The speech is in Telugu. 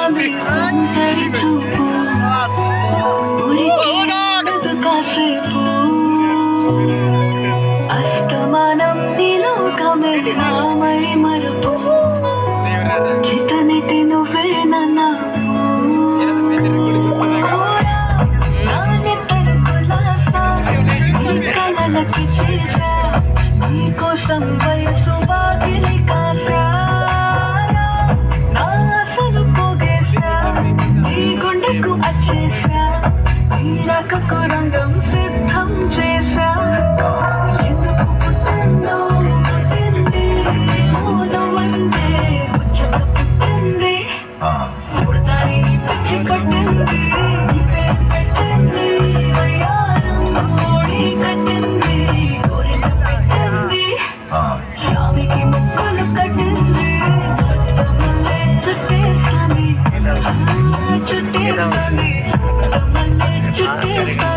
ఒంటరి చూపు ఉరికిందదు కాసేపు అస్తమానం నీలోకమే నామై మరపు చితనితి నువ్వేనన్నా కలలకి చేశా నీకోసం వయసు వాకిలి కాశా నా అసలు పోగేశా నీ గుండెకు వచ్చేసా నీ రకకు రంగం సిద్ధం చేశా ఎందుకు పుట్టిందో పుట్టింది మూలవంటే ముచ్చట పుట్టింది పుడతాని పిచ్చి పట్టింది పెట్టింది వయ్యారం ఓడి కట్టింది కోరిక పెట్టింది స్వామికి ముక్కులు కట్టింది చుట్టమల్లే చుట్టేస్తాని చుట్టేస్తాని చుట్టమల్లే చుట్టేస్తాని